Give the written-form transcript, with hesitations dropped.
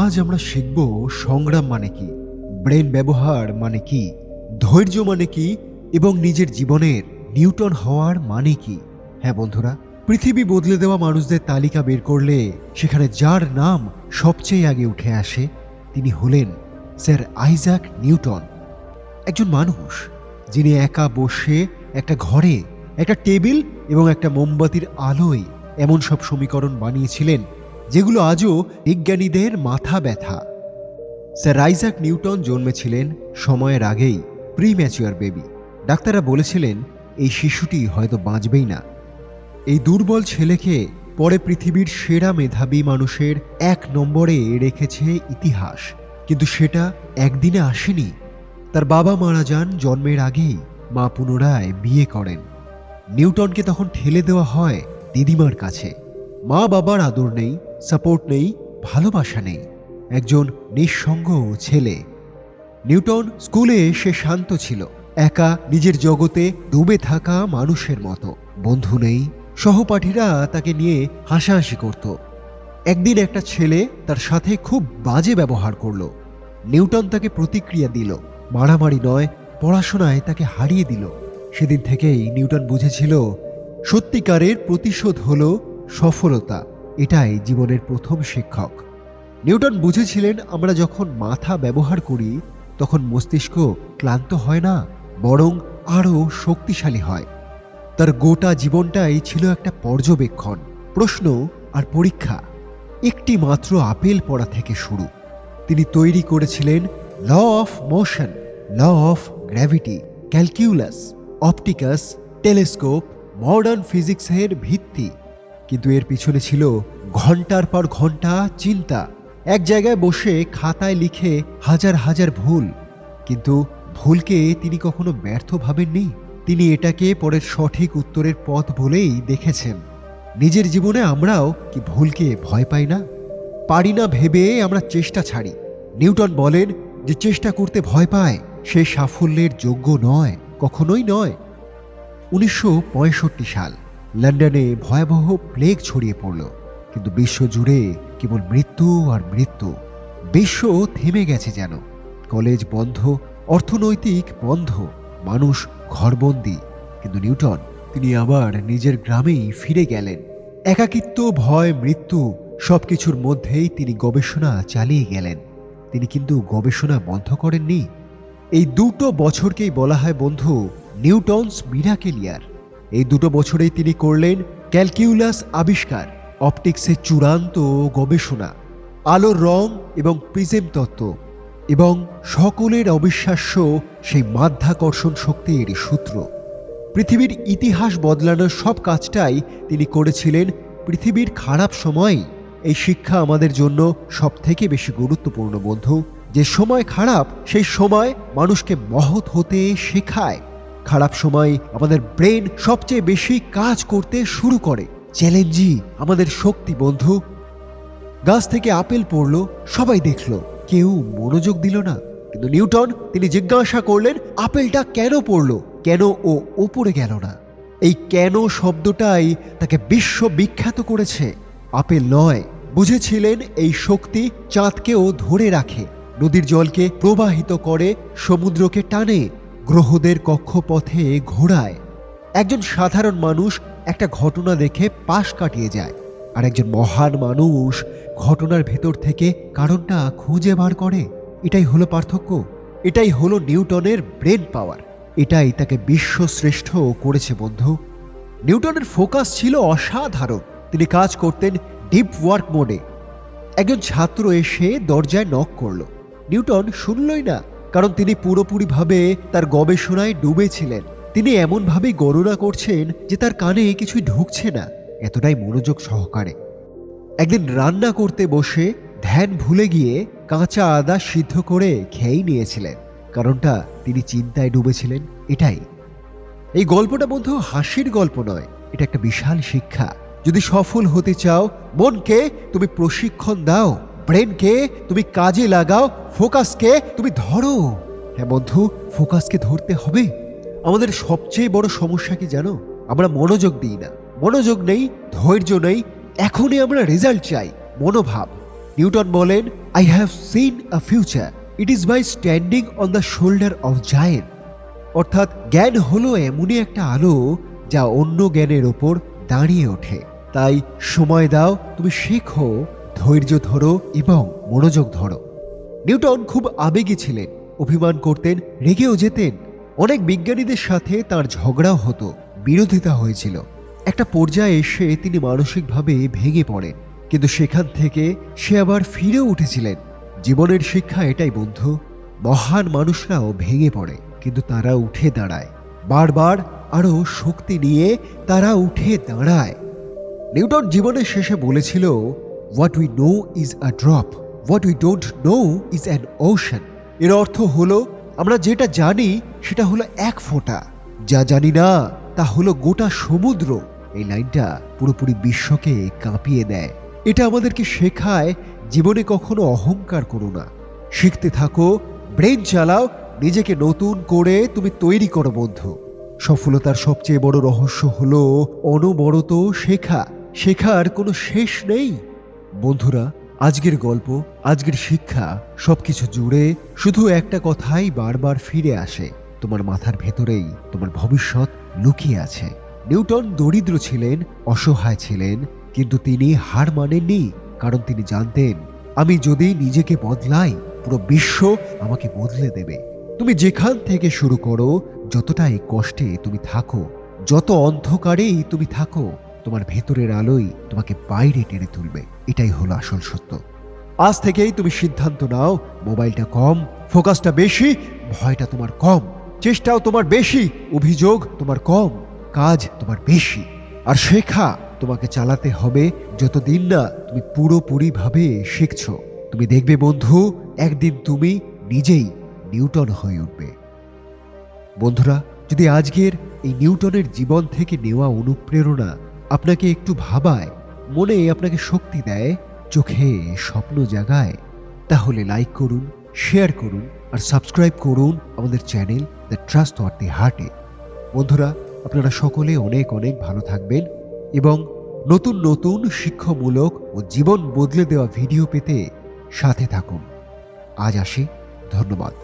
আজ আমরা শিখব সংগ্রাম মানে কি, ব্রেন ব্যবহার মানে কি, ধৈর্য মানে কি এবং নিজের জীবনের নিউটন হওয়ার মানে কি। হ্যাঁ বন্ধুরা, পৃথিবী বদলে দেওয়া মানুষদের তালিকা বের করলে সেখানে যার নাম সবচেয়ে আগে উঠে আসে তিনি হলেন স্যার আইজাক নিউটন। একজন মানুষ যিনি একা বসে একটা ঘরে একটা টেবিল এবং একটা মোমবাতির আলোয় এমন সব সমীকরণ বানিয়েছিলেন যেগুলো আজও বিজ্ঞানীদের মাথা ব্যথা। স্যার আইজাক নিউটন জন্মেছিলেন সময়ের আগেই, প্রিম্যাচিওর বেবি। ডাক্তাররা বলেছিলেন এই শিশুটি হয়তো বাঁচবেই না। এই দুর্বল ছেলেকে পরে পৃথিবীর সেরা মেধাবী মানুষের 1 নম্বরে রেখেছে ইতিহাস। কিন্তু সেটা একদিনে আসেনি। তার বাবা মারা যান জন্মের আগেই, মা পুনরায় বিয়ে করেন। নিউটনকে তখন ঠেলে দেওয়া হয় দিদিমার কাছে। মা বাবার আদর নেই, সাপোর্ট নেই, ভালোবাসা নেই, একজন নিঃসঙ্গ ছেলে। নিউটন স্কুলে সে শান্ত ছিল, একা নিজের জগতে ডুবে থাকা মানুষের মতো। বন্ধু নেই, সহপাঠীরা তাকে নিয়ে হাসাহাসি করত। একদিন একটা ছেলে তার সাথে খুব বাজে ব্যবহার করলো। নিউটন তাকে প্রতিক্রিয়া দিল, মারামারি নয়, পড়াশোনায় তাকে হারিয়ে দিল। সেদিন থেকেই নিউটন বুঝেছিল সত্যিকারের প্রতিশোধ হলো সফলতা। এটাই জীবনের প্রথম শিক্ষক। নিউটন বুঝেছিলেন আমরা যখন মাথা ব্যবহার করি তখন মস্তিষ্ক ক্লান্ত হয় না, বরং আরও শক্তিশালী হয়। তার গোটা জীবনটাই ছিল একটা পর্যবেক্ষণ, প্রশ্ন আর পরীক্ষা। একটি মাত্র আপেল পড়া থেকে শুরু। তিনি তৈরি করেছিলেন law of motion, law of gravity, calculus, Opticks, telescope, modern ফিজিক্সের ভিত্তি। কিন্তু এর পিছনে ছিল ঘন্টার পর ঘন্টা চিন্তা। এক জায়গায় বসে খাতায় লিখে হাজার হাজার ভুল। কিন্তু ভুলকে তিনি কখনো ব্যর্থ ভাবেননি। তিনি এটাকে পরের সঠিক উত্তরের পথ বলেই দেখেছেন। নিজের জীবনে আমরাও কি ভুলকে ভয় পাই না? পারি না ভেবে আমরা চেষ্টা ছাড়ি। নিউটন বলেন যে চেষ্টা করতে ভয় পায় সে সাফল্যের যোগ্য নয়, কখনোই নয়। 1965 সাল লন্ডনে ভয়াবহ প্লেগ ছড়িয়ে পড়ল, কিন্তু বিশ্ব জুড়ে কেবল মৃত্যু আর মৃত্যু। বিশ্ব থেমে গেছে যেন। কলেজ বন্ধ, অর্থনৈতিক বন্ধ, মানুষ ঘরবন্দি। কিন্তু নিউটন তিনি আবার নিজের গ্রামেই ফিরে গেলেন। একাকিত্ব, ভয়, মৃত্যু সবকিছুর মধ্যেই তিনি গবেষণা চালিয়ে গেলেন। তিনি কিন্তু গবেষণা বন্ধ করেননি। এই 2 বছরকেই বলা হয় বন্ধু নিউটনস মিরাকেল ইয়ার। এই 2 বছরেই তিনি করলেন ক্যালকিউলাস আবিষ্কার, অপটিক্সের চূড়ান্ত গবেষণা, আলোর রং এবং প্রিজম তত্ত্ব, এবং সকলের অবিশ্বাস্য সেই মাধ্যাকর্ষণ শক্তির সূত্র। পৃথিবীর ইতিহাস বদলানোর সব কাজটাই তিনি করেছিলেন পৃথিবীর খারাপ সময়। এই শিক্ষা আমাদের জন্য সবথেকে বেশি গুরুত্বপূর্ণ বন্ধু। যে সময় খারাপ সেই সময় মানুষকে মহৎ হতে শেখায়। খারাপ সময় আমাদের ব্রেন সবচেয়ে বেশি কাজ করতে শুরু করে। চ্যালেঞ্জই আমাদের শক্তি বন্ধু। গাছ থেকে আপেল পড়ল, সবাই দেখলো, কেউ মনোযোগ দিল না। কিন্তু নিউটন তিনি জিজ্ঞাসা করলেন আপেলটা কেন পড়লো, কেন ও উপরে গেল না? এই কেন শব্দটাই তাকে বিশ্ববিখ্যাত করেছে। আপেল নয়, বুঝেছিলেন এই শক্তি চাঁদকেও ধরে রাখে, নদীর জলকে প্রবাহিত করে, সমুদ্রকে টানে, গ্রহদের কক্ষপথে ঘোরায়। একজন সাধারণ মানুষ একটা ঘটনা দেখে পাশ কাটিয়ে যায়, আর একজন মহান মানুষ ঘটনার ভেতর থেকে কারণটা খুঁজে বার করে। এটাই হলো পার্থক্য। এটাই হলো নিউটনের ব্রেন পাওয়ার। এটাই তাকে বিশ্বশ্রেষ্ঠ করেছে বন্ধু। নিউটনের ফোকাস ছিল অসাধারণ। তিনি কাজ করতেন ডিপ ওয়ার্ক মোডে। একজন ছাত্র এসে দরজায় নক করলো। নিউটন শুনলই না, কারণ তিনি পুরোপুরিভাবে তার গবেষণায় ডুবেছিলেন। তিনি এমনভাবে গণনা করছেন যে তার কানে কিছুই ঢুকছে না, এতটাই মনোযোগ সহকারে। একদিন রান্না করতে বসে ধ্যান ভুলে গিয়ে কাঁচা আদা সিদ্ধ করে খেয়েই নিয়েছিলেন। কারণটা তিনি চিন্তায় ডুবেছিলেন। এটাই এই গল্পটা বন্ধু হাসির গল্প নয়, এটা একটা বিশাল শিক্ষা। যদি সফল হতে চাও, মনকে তুমি প্রশিক্ষণ দাও, ব্রেনকে তুমি কাজে লাগাও, ফোকাসকে তুমি ধরো। হ্যাঁ বন্ধু, ফোকাসকে ধরতে হবে। আমাদের সবচেয়ে বড় সমস্যা কি জানো? আমরা মনোযোগ দিই না। মনোযোগ নেই, ধৈর্য নেই, এখনই আমরা রেজাল্ট চাই, মনোভাব। নিউটন বলেন, I have seen a future, it is by standing on the shoulder of giant. অর্থাৎ জ্ঞান হলো এমনই একটা আলো যা অন্য জ্ঞানের ওপর দাঁড়িয়ে ওঠে। তাই সময় দাও, তুমি শেখো, ধৈর্য ধরো এবং মনোযোগ ধরো। নিউটন খুব আবেগী ছিলেন, অভিমান করতেন, রেগেও যেতেন। অনেক বিজ্ঞানীদের সাথে তার ঝগড়াও হতো, বিরোধিতা হয়েছিল। একটা পর্যায়ে এসে তিনি মানসিকভাবে ভেঙে পড়েন, কিন্তু সেখান থেকে সে আবার ফিরে উঠেছিলেন। জীবনের শিক্ষা এটাই বন্ধু, মহান মানুষরাও ভেঙে পড়ে, কিন্তু তারা উঠে দাঁড়ায়। বারবার আরো শক্তি নিয়ে তারা উঠে দাঁড়ায়। নিউটন জীবনের শেষে বলেছিল, what we know is a drop, what we don't know is an ocean. এর অর্থ হলো, আমরা যেটা জানি সেটা হলো এক ফোঁটা, যা জানি না তা হলো গোটা সমুদ্র। এই লাইনটা পুরোপুরি বিশ্বকে কাঁপিয়ে দেয়। এটা আমাদেরকে শেখায়, জীবনে কখনো অহংকার করো না, শিখতে থাকো, ব্রেন চালাও, নিজেকে নতুন করে তুমি তৈরি করো বন্ধু। সফলতার সবচেয়ে বড় রহস্য হলো অনবরত শেখা। শেখার কোনো শেষ নেই। বন্ধুরা, আজকের গল্প, আজকের শিক্ষা সবকিছু জুড়ে শুধু একটা কথাই বারবার ফিরে আসে, তোমার মাথার ভেতরেই তোমার ভবিষ্যৎ লুকিয়ে আছে। নিউটন দরিদ্র ছিলেন, অসহায় ছিলেন, কিন্তু তিনি হার মানেননি, কারণ তিনি জানতেন, আমি যদি নিজেকে বদলাই, পুরো বিশ্ব আমাকে বদলে দেবে। তুমি যেখান থেকে শুরু করো, যতটাই কষ্টে তুমি থাকো, যত অন্ধকারেই তুমি থাকো, তোমার ভেতরের আলোই তোমাকে বাইরে টেনে তুলবে। এটাই হলো আসল সত্য। আজ থেকেই তুমি সিদ্ধান্ত নাও, মোবাইলটা কম, ফোকাসটা বেশি, ভয়টা তোমার কম, চেষ্টাও তোমার বেশি, অভিযোগ তোমার কম, কাজ তোমার বেশি। আর শেখা তোমাকে চালাতে হবে যতদিন না তুমি পুরোপুরিভাবে শিখছো। তুমি দেখবে বন্ধু, একদিন তুমি নিজেই নিউটন হয়ে উঠবে। বন্ধুরা, যদি আজকের এই নিউটনের জীবন থেকে নেওয়া অনুপ্রেরণা আপনাকে একটু ভাবায়, মনে আপনাকে শক্তি দেয়, চোখে স্বপ্ন জাগায়, তাহলে লাইক করুন, শেয়ার করুন আর সাবস্ক্রাইব করুন আমাদের চ্যানেল দ্য ট্রাস্টওয়ার্দি হার্টে। বন্ধুরা, আপনারা সকলে অনেক অনেক ভালো থাকবেন এবং নতুন নতুন শিক্ষামূলক ও জীবন বদলে দেওয়া ভিডিও পেতে সাথে থাকুন। আজ আসি, ধন্যবাদ।